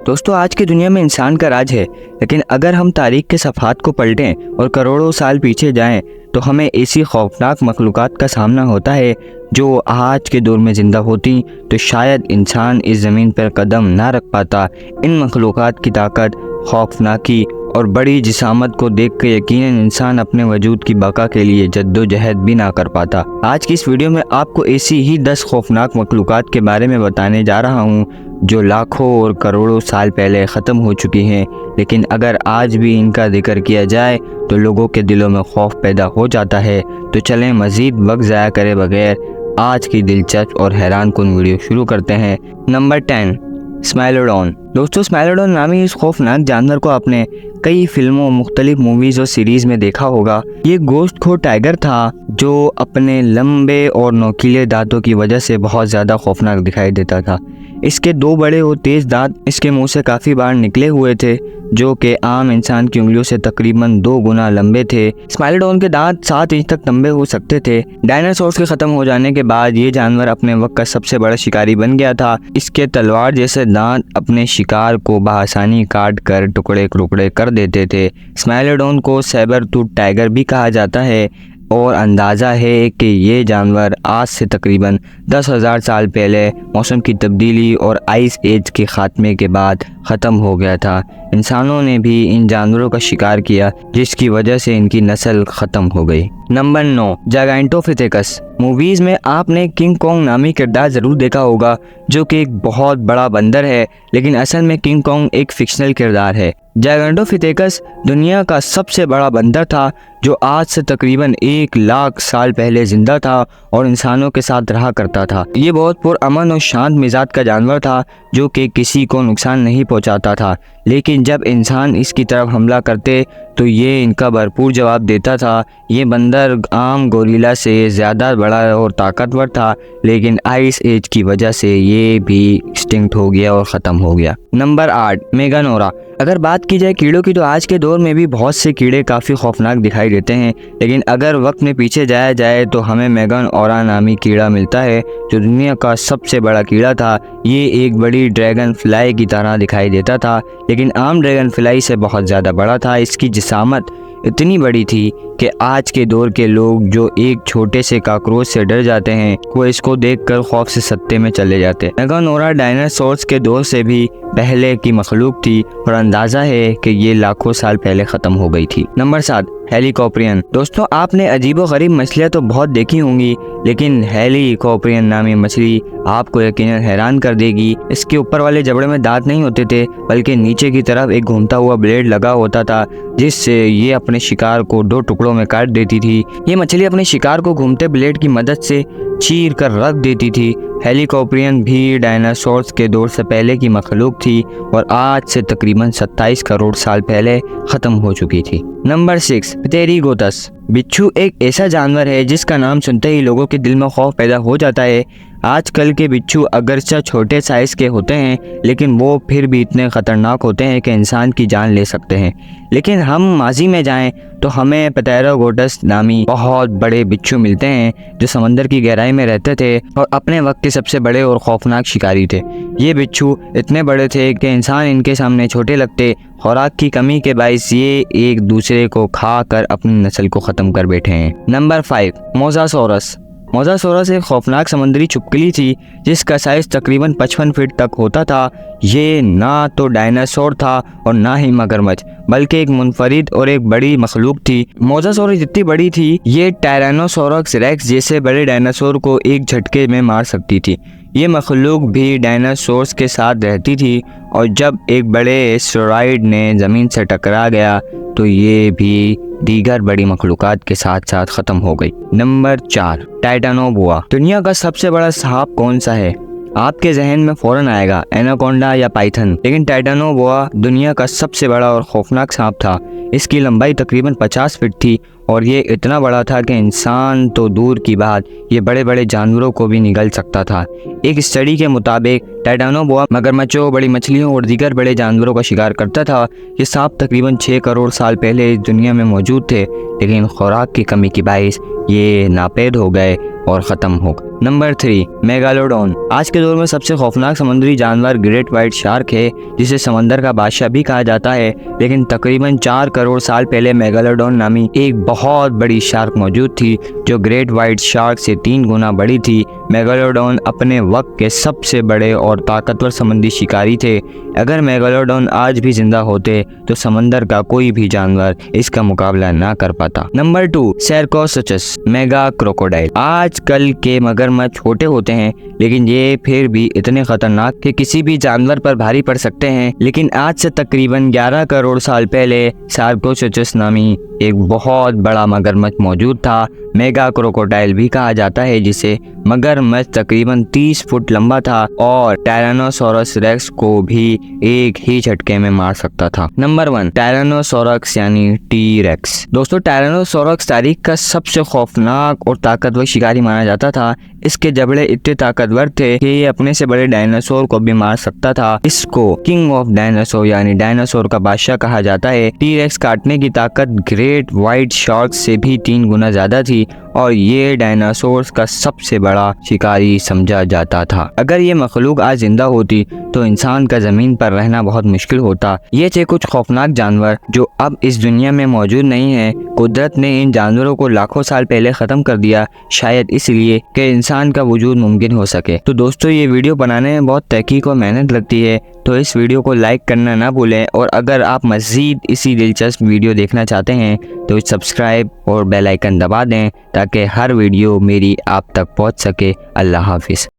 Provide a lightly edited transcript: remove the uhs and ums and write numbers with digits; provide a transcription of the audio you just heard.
दोस्तों, आज की दुनिया में इंसान का राज है, लेकिन अगर हम तारीख के सफ़हात को पलटें और करोड़ों साल पीछे जाएं तो हमें ऐसी खौफनाक मखलूक़ात का सामना होता है जो आज के दौर में ज़िंदा होती तो शायद इंसान इस ज़मीन पर कदम ना रख पाता। इन मखलूक़ात की ताकत, खौफनाकी और बड़ी जिसामत को देख कर यकीनन इंसान अपने वजूद की बका के लिए जद्दोजहद भी ना कर पाता। आज की इस वीडियो में आपको ऐसी ही 10 खौफनाक मखलूक़ात के बारे में बताने जा रहा हूँ जो लाखों और करोड़ों साल पहले ख़त्म हो चुकी हैं, लेकिन अगर आज भी इनका जिक्र किया जाए तो लोगों के दिलों में खौफ पैदा हो जाता है। तो चलें मज़ीद वक्त ज़ाया करे बगैर आज की दिलचस्प और हैरान कुन वीडियो शुरू करते हैं। नंबर 10, स्मेलोडोन। दोस्तों, स्मेलोडोन नामी इस खौफनाक जानवर को आपने कई फिल्मों, मुख्तलिफ मूवीज़ और सीरीज़ में देखा होगा। ये गोश्तखोर टाइगर था जो अपने लंबे और नोकीले दांतों की वजह से बहुत ज़्यादा खौफनाक दिखाई देता था। इसके 2 बड़े और तेज़ दांत इसके मुंह से काफ़ी बार निकले हुए थे, जो कि आम इंसान की उंगलियों से तकरीबन 2 गुना लंबे थे। स्मेलोडोन के दांत 7 इंच तक लंबे हो सकते थे। डायनासोर्स के ख़त्म हो जाने के बाद ये जानवर अपने वक्त का सबसे बड़ा शिकारी बन गया था। इसके तलवार जैसे दांत अपने शिकार को बआसानी काट कर टुकड़े टुकड़े कर देते थे। स्मेलोडोन को सैबर टूथ टाइगर भी कहा जाता है और अंदाज़ा है कि ये जानवर आज से तकरीबन 10,000 साल पहले मौसम की तब्दीली और आइस एज के ख़ात्मे के बाद ख़त्म हो गया था। इंसानों ने भी इन जानवरों का शिकार किया, जिसकी वजह से इनकी नस्ल ख़त्म हो गई। नंबर 9, जायंटोपिथेकस। मूवीज़ में आपने किंग कॉन्ग नामी किरदार ज़रूर देखा होगा, जो कि एक बहुत बड़ा बंदर है, लेकिन असल में किंग कॉन्ग एक फिक्शनल किरदार है। जायंटोपिथेकस दुनिया का सबसे बड़ा बंदर था जो आज से तकरीबन 1 लाख साल पहले ज़िंदा था और इंसानों के साथ रहा करता था। ये बहुत पुरअमन और शांत मिजाज का जानवर था जो कि किसी को नुकसान नहीं पहुंचाता था, लेकिन जब इंसान इसकी तरफ हमला करते तो ये इनका भरपूर जवाब देता था। ये बंदर आम गोरिल्ला से ज़्यादा बड़ा और ताकतवर था, लेकिन आइस एज की वजह से ये भी एक्सटिंक्ट हो गया और ख़त्म हो गया। नंबर 8, मेगानोरा। अगर बात की जाए कीड़ों की तो आज के दौर में भी बहुत से कीड़े काफ़ी खौफनाक दिखाई देते हैं, लेकिन अगर वक्त में पीछे जाया जाए तो हमें मेगानोरा नामी कीड़ा मिलता है जो दुनिया का सबसे बड़ा कीड़ा था। ये एक बड़ी ड्रैगन फ्लाई की तरह दिखाई देता था, लेकिन आम ड्रैगन फ्लाई से बहुत ज़्यादा बड़ा था। इसकी जिसामत इतनी बड़ी थी कि आज के दौर के लोग जो एक छोटे से काकरोच से डर जाते हैं, वो इसको देखकर खौफ से सत्ते में चले जाते हैं। मेगानोरा डायनासोर्स के दौर से भी पहले की मखलूक थी और अंदाज़ा है कि ये लाखों साल पहले ख़त्म हो गई थी। नंबर 7, हेलिकॉप्टरियन। दोस्तों, आपने अजीबोगरीब मछलियाँ तो बहुत देखी होंगी, लेकिन हेलिकॉप्टरियन नामी मछली आपको यकीनन हैरान कर देगी। इसके ऊपर वाले जबड़े में दांत नहीं होते थे, बल्कि नीचे की तरफ एक घूमता हुआ ब्लेड लगा होता था, जिससे ये अपने शिकार को 2 टुकड़ों में काट देती थी। ये मछली अपने शिकार को घूमते ब्लेड की मदद से चीर कर रख देती थी। हेलिकॉप्टरियन भी डायनासोर्स के दौर से पहले की मखलूक थी और आज से तकरीबन 27 करोड़ साल पहले ख़त्म हो चुकी थी। नंबर 6, प्टेरिगोथस। बिच्छू एक ऐसा जानवर है जिसका नाम सुनते ही लोगों के दिल में खौफ पैदा हो जाता है। आजकल के बिच्छू अगरचे छोटे साइज़ के होते हैं, लेकिन वो फिर भी इतने ख़तरनाक होते हैं कि इंसान की जान ले सकते हैं। लेकिन हम माजी में जाएं तो हमें प्टेरिगोथस नामी बहुत बड़े बिच्छू मिलते हैं जो समंदर की गहराई में रहते थे और अपने वक्त के सबसे बड़े और खौफनाक शिकारी थे। ये बिच्छू इतने बड़े थे कि इंसान इनके सामने छोटे लगते। खुराक की कमी के बायस ये एक दूसरे को खा कर अपनी नस्ल को ख़त्म कर बैठे हैं। Number 5, mosasaurus. मोसासोरस एक खौफनाक समुद्री छिपकली थी जिसका साइज़ तकरीबन 55 फीट तक होता था। ये ना तो डायनासोर था और ना ही मगरमच्छ, बल्कि एक मुनफरिद और एक बड़ी मखलूक थी। मोसासोरस जितनी बड़ी थी, ये टायरानोसोरस रेक्स जैसे बड़े डायनासोर को एक झटके में मार सकती थी। ये मखलूक भी डायनासोर्स के साथ रहती थी और जब एक बड़े एस्टेरॉयड ने ज़मीन से टकरा गया तो ये भी दीगर बड़ी मखलूकात के साथ साथ ख़त्म हो गई। नंबर 4, टाइटानोबोआ। दुनिया का सबसे बड़ा सांप कौन सा है? आपके जहन में फ़ौरन आएगा एनाकोंडा या पाइथन, लेकिन टाइटानोबोआ दुनिया का सबसे बड़ा और खौफनाक सांप था। इसकी लंबाई तकरीबन 50 फीट थी और ये इतना बड़ा था कि इंसान तो दूर की बात, ये बड़े बड़े जानवरों को भी निगल सकता था। एक स्टडी के मुताबिक टाइटानोबोआ मगरमच्छों, बड़ी मछलियों और दीगर बड़े जानवरों का शिकार करता था। ये सांप तकरीबन 6 करोड़ साल पहले इस दुनिया में मौजूद थे, लेकिन खुराक की कमी की बाइस ये नापैद हो गए और ख़त्म हो गए। Number 3, megalodon. आज के दौर में सबसे खौफनाक समुद्री जानवर ग्रेट वाइट शार्क है, जिसे समंदर का बादशाह भी कहा जाता है। लेकिन तकरीबन 4 करोड़ साल पहले मेगालोडॉन नामी एक बहुत बड़ी शार्क मौजूद थी, जो ग्रेट वाइट शार्क से 3 गुना बड़ी थी। मेगालोडॉन अपने वक्त के सबसे बड़े और ताकतवर समुद्री शिकारी थे। अगर मेगालोडॉन आज भी जिंदा होते तो समंदर का कोई भी जानवर इसका मुकाबला ना कर पाता। Number 2, Sarcosuchus mega crocodile. आजकल के मगरमच्छ छोटे होते हैं, लेकिन ये फिर भी इतने खतरनाक कि किसी भी जानवर पर भारी पड़ सकते हैं। लेकिन आज से तकरीबन 11 करोड़ साल पहले सैरकोसोचस नामी एक बहुत बड़ा मगरमच्छ मौजूद था। मेगा क्रोकोडाइल भी कहा जाता है जिसे। मगरमच्छ तकरीबन 30 फुट लंबा था और टायरानोसोरस रेक्स को भी एक ही झटके में मार सकता था। नंबर 1, टायरानोसोरस यानी टी रेक्स। दोस्तों, टायरानोसोरस तारीख का सबसे खौफनाक और ताकतवर शिकारी माना जाता था। इसके जबड़े इतने ताकतवर थे कि ये अपने से बड़े डायनासोर को भी मार सकता था। इसको किंग ऑफ डायनासोर यानी डायनासोर का बादशाह कहा जाता है। टी रेक्स काटने की ताकत ग्रेट वाइट शार्क से भी 3 गुना ज्यादा थी और ये डायनासोर्स का सबसे बड़ा शिकारी समझा जाता था। अगर ये मखलूक आज जिंदा होती तो इंसान का जमीन पर रहना बहुत मुश्किल होता। ये थे कुछ खौफनाक जानवर जो अब इस दुनिया में मौजूद नहीं है। कुदरत ने इन जानवरों को लाखों साल पहले ख़त्म कर दिया, शायद इसलिए कि इंसान का वजूद मुमकिन हो सके। तो दोस्तों, ये वीडियो बनाने में बहुत तहकीक और मेहनत लगती है, तो इस वीडियो को लाइक करना ना भूलें। और अगर आप मज़ीद इसी दिलचस्प वीडियो देखना चाहते हैं तो सब्सक्राइब और बेल आइकन दबा दें ताकि हर वीडियो मेरी आप तक पहुंच सके। अल्लाह हाफिज़।